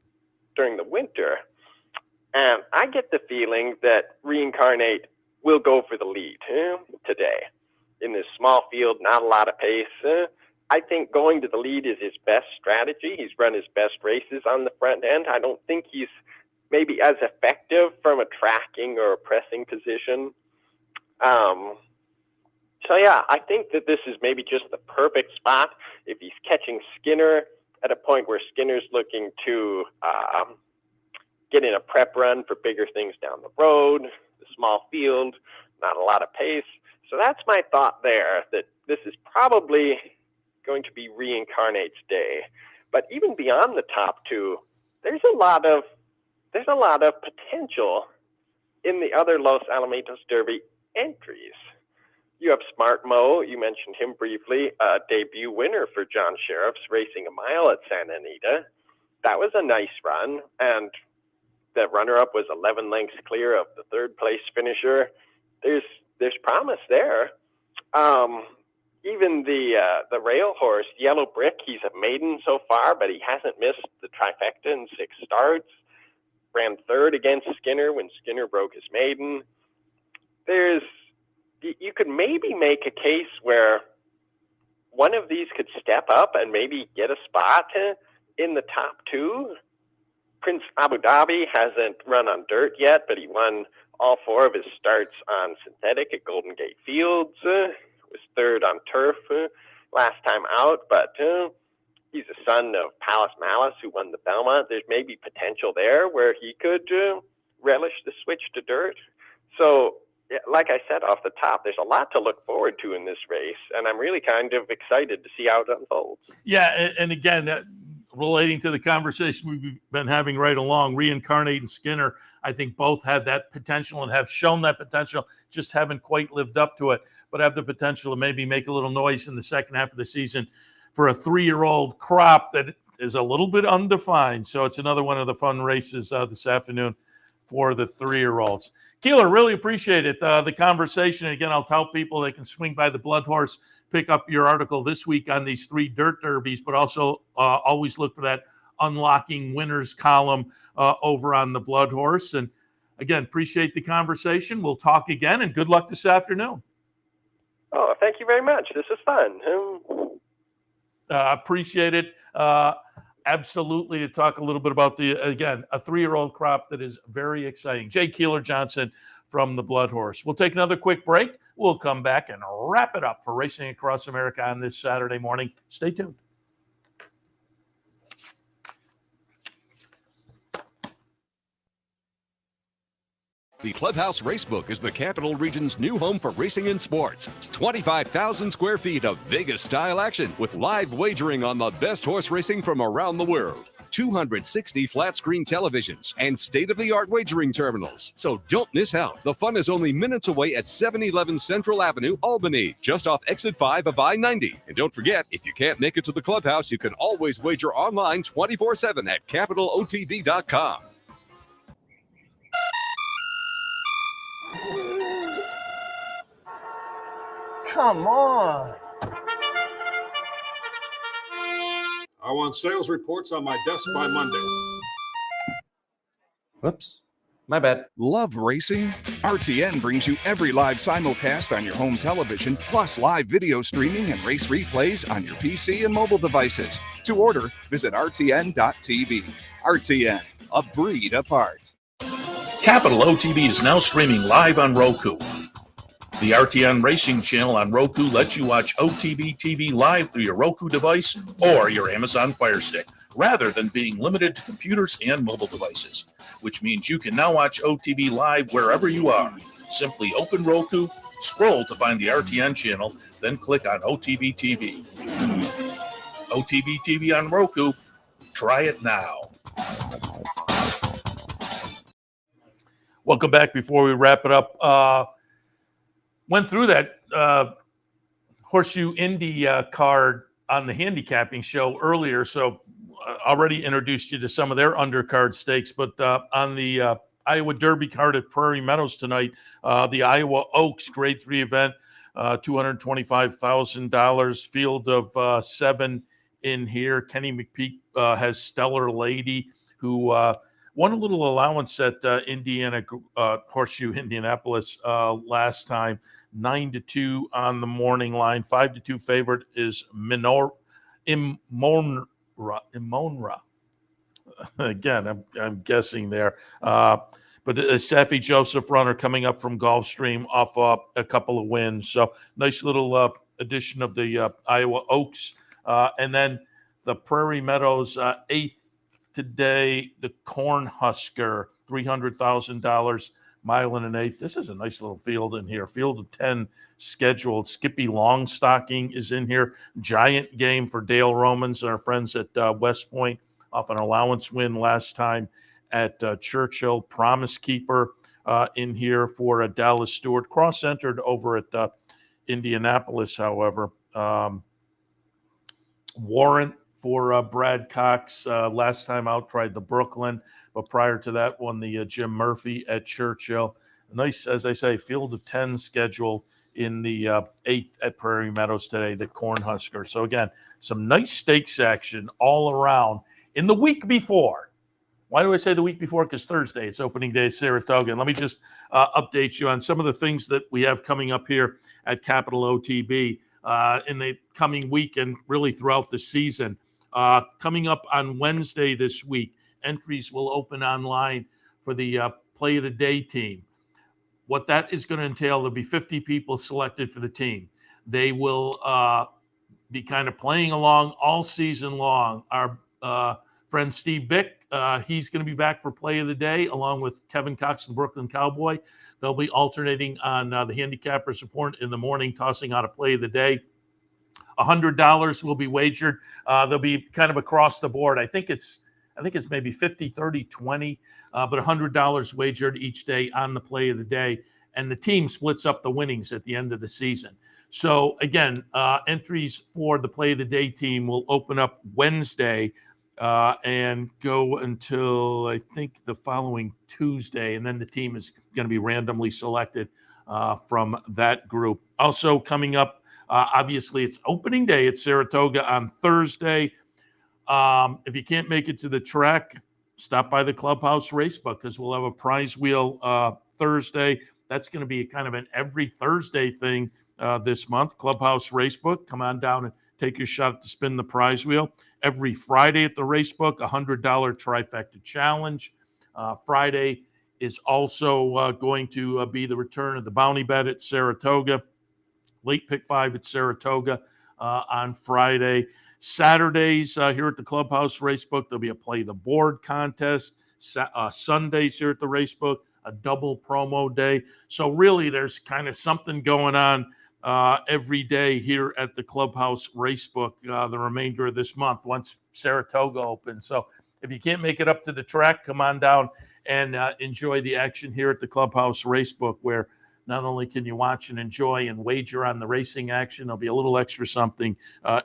during the winter. And I get the feeling that Reincarnate will go for the lead today. In this small field, not a lot of pace. I think going to the lead is his best strategy. He's run his best races on the front end. I don't think he's maybe as effective from a tracking or a pressing position. So yeah, I think that this is maybe just the perfect spot if he's catching Skinner at a point where Skinner's looking to get in a prep run for bigger things down the road, the small field, not a lot of pace. So that's my thought there, that this is probably going to be Reincarnate's day. But even beyond the top 2, there's a lot of potential in the other Los Alamitos Derby entries. You have Smart Mo, you mentioned him briefly, a debut winner for John Sheriff's, racing a mile at Santa Anita. That was a nice run, and the runner-up was 11 lengths clear of the 3rd place finisher. There's promise there. Even the rail horse, Yellow Brick, he's a maiden so far, but he hasn't missed the trifecta in 6 starts. Ran 3rd against Skinner when Skinner broke his maiden. You could maybe make a case where one of these could step up and maybe get a spot in the top 2. Prince Abu Dhabi hasn't run on dirt yet, but he won all 4 of his starts on synthetic at Golden Gate Fields. Was 3rd on turf last time out, but he's a son of Palace Malice, who won the Belmont. There's maybe potential there where he could relish the switch to dirt. So, like I said off the top, there's a lot to look forward to in this race, and I'm really kind of excited to see how it unfolds. Yeah, and again, relating to the conversation we've been having right along, Reincarnate and Skinner, I think both have that potential and have shown that potential, just haven't quite lived up to it, but have the potential to maybe make a little noise in the second half of the season for a 3-year-old crop that is a little bit undefined. So it's another one of the fun races this afternoon for the 3-year-olds. Keeler, really appreciate it, the conversation. Again, I'll tell people they can swing by the Bloodhorse, pick up your article this week on these 3 dirt derbies, but also always look for that Unlocking Winners column over on the Bloodhorse. And again, appreciate the conversation. We'll talk again, and good luck this afternoon. Oh, thank you very much. This is fun. Appreciate it. absolutely to talk a little bit about a 3-year-old crop that is very exciting. J Keeler Jonson from the Bloodhorse. We'll take another quick break. We'll come back and wrap it up for Racing Across America on this Saturday morning. Stay tuned. The Clubhouse Racebook is the Capital Region's new home for racing and sports. 25,000 square feet of Vegas-style action with live wagering on the best horse racing from around the world. 260 flat-screen televisions and state-of-the-art wagering terminals. So don't miss out. The fun is only minutes away at 711 Central Avenue, Albany, just off exit 5 of I-90. And don't forget, if you can't make it to the Clubhouse, you can always wager online 24/7 at capitalotb.com. Come on. I want sales reports on my desk by Monday. Whoops. My bad. Love racing? RTN brings you every live simulcast on your home television, plus live video streaming and race replays on your PC and mobile devices. To order, visit rtn.tv. RTN, a breed apart. Capital OTB is now streaming live on Roku. The RTN Racing channel on Roku lets you watch OTB TV live through your Roku device or your Amazon Fire Stick, rather than being limited to computers and mobile devices, which means you can now watch OTB live wherever you are. Simply open Roku, scroll to find the RTN channel, then click on OTB TV. OTB TV on Roku. Try it now. Welcome back. Before we wrap it up, went through that Horseshoe Indy card on the handicapping show earlier, so already introduced you to some of their undercard stakes. But on the Iowa Derby card at Prairie Meadows tonight, the Iowa Oaks Grade 3 event, $225,000, field of 7 in here. Kenny McPeak has Stellar Lady, who won a little allowance at Horseshoe Indianapolis last time. 9-2 on the morning line. 5-2 favorite is Imonra. Again, I'm guessing there. But Safi Joseph runner coming up from Gulfstream off a couple of wins. So nice little addition of the Iowa Oaks. And then the Prairie Meadows 8th today, the Cornhusker, $300,000. Mile and an eighth. This is a nice little field in here. Field of 10 scheduled. Skippy Longstocking is in here. Giant game for Dale Romans, our friends at West Point, off an allowance win last time at Churchill. Promise Keeper in here for Dallas Stewart. Cross-centered over at Indianapolis, however. Warrant for Brad Cox. Last time out, tried the Brooklyn. But prior to that, won the Jim Murphy at Churchill. Nice, as I say, field of 10 scheduled in the 8th at Prairie Meadows today, the Cornhusker. So again, some nice stakes action all around in the week before. Why do I say the week before? Because Thursday, it's opening day at Saratoga. And let me just update you on some of the things that we have coming up here at Capital OTB in the coming week and really throughout the season. Coming up on Wednesday this week, entries will open online for the Play of the Day team. What that is going to entail, there'll be 50 people selected for the team. They will be kind of playing along all season long. Our friend Steve Bick, he's going to be back for Play of the Day, along with Kevin Cox and Brooklyn Cowboy. They'll be alternating on the handicapper support in the morning, tossing out a Play of the Day. $100 will be wagered. They'll be kind of across the board. I think it's maybe 50, 30, 20, but $100 wagered each day on the Play of the Day. And the team splits up the winnings at the end of the season. So again, entries for the Play of the Day team will open up Wednesday and go until I think the following Tuesday. And then the team is going to be randomly selected from that group. Also coming up, obviously it's opening day at Saratoga on Thursday. If you can't make it to the track, stop by the Clubhouse Racebook because we'll have a prize wheel Thursday. That's going to be kind of an every Thursday thing this month. Clubhouse Racebook. Come on down and take your shot to spin the prize wheel. Every Friday at the Racebook, $100 trifecta challenge. Friday is also going to be the return of the bounty bet at Saratoga. Late pick 5 at Saratoga on Friday. Saturdays here at the Clubhouse Racebook, there'll be a play the board contest. Sundays here at the Racebook, a double promo day. So really there's kind of something going on every day here at the Clubhouse Racebook the remainder of this month once Saratoga opens. So if you can't make it up to the track, come on down and enjoy the action here at the Clubhouse Racebook, where not only can you watch and enjoy and wager on the racing action, there'll be a little extra something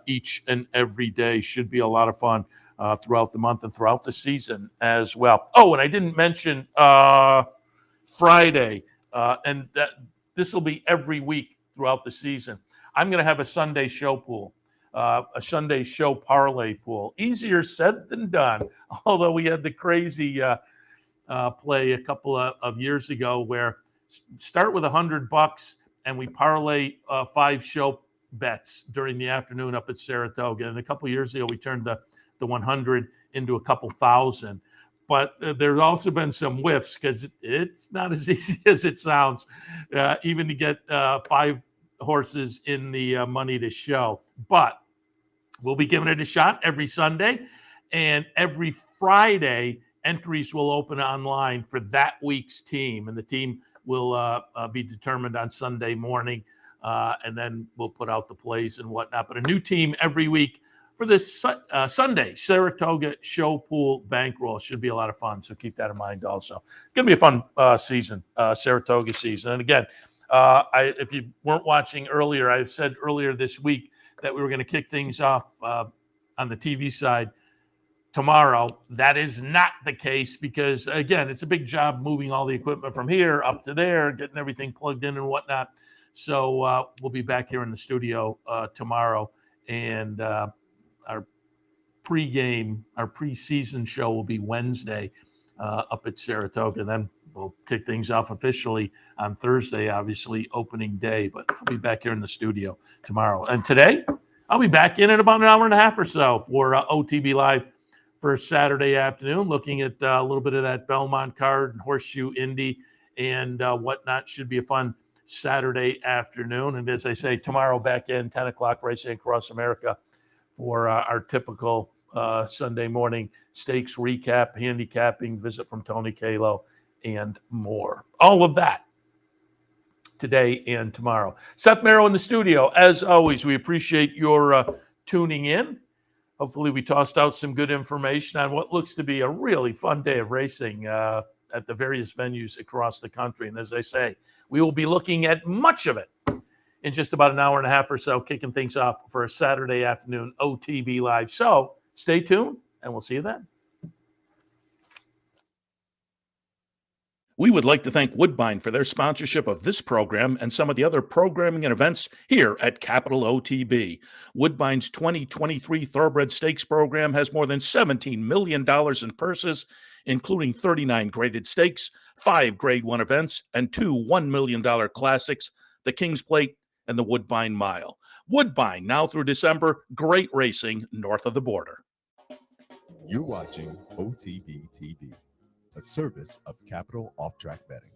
each and every day. Should be a lot of fun throughout the month and throughout the season as well. Oh, and I didn't mention Friday, and that this will be every week throughout the season. I'm going to have a Sunday show pool, a Sunday show parlay pool. Easier said than done, although we had the crazy play a couple of years ago where start with $100 and we parlay 5 show bets during the afternoon up at Saratoga. And a couple of years ago, we turned the 100 into a couple thousand. But there's also been some whiffs because it's not as easy as it sounds, even to get 5 horses in the money to show. But we'll be giving it a shot every Sunday, and every Friday, entries will open online for that week's team, and the team will be determined on Sunday morning, and then we'll put out the plays and whatnot. But a new team every week for this Sunday Saratoga Show Pool Bankroll. Should be a lot of fun, so keep that in mind also. Going to be a fun season, Saratoga season. And again, if you weren't watching earlier, I said earlier this week that we were going to kick things off on the TV side tomorrow. That is not the case because, again, it's a big job moving all the equipment from here up to there, getting everything plugged in and whatnot. So we'll be back here in the studio tomorrow, and our preseason show will be Wednesday up at Saratoga. Then we'll kick things off officially on Thursday, obviously opening day, but I'll be back here in the studio tomorrow. And today I'll be back in at about an hour and a half or so for OTB Live for Saturday afternoon, looking at a little bit of that Belmont card and Horseshoe Indy and whatnot. Should be a fun Saturday afternoon. And as I say, tomorrow back in 10 o'clock, Racing Across America for our typical Sunday morning stakes recap, handicapping, visit from Tony Kalo, and more. All of that today and tomorrow. Seth Merrow in the studio. As always, we appreciate your tuning in. Hopefully we tossed out some good information on what looks to be a really fun day of racing at the various venues across the country. And as I say, we will be looking at much of it in just about an hour and a half or so, kicking things off for a Saturday afternoon OTB Live. So stay tuned, and we'll see you then. We would like to thank Woodbine for their sponsorship of this program and some of the other programming and events here at Capital OTB. Woodbine's 2023 Thoroughbred Stakes program has more than $17 million in purses, including 39 graded stakes, 5 Grade 1 events, and 2 $1 million classics, the King's Plate and the Woodbine Mile. Woodbine, now through December, great racing north of the border. You're watching OTB TV, a service of Capital Off Track Betting.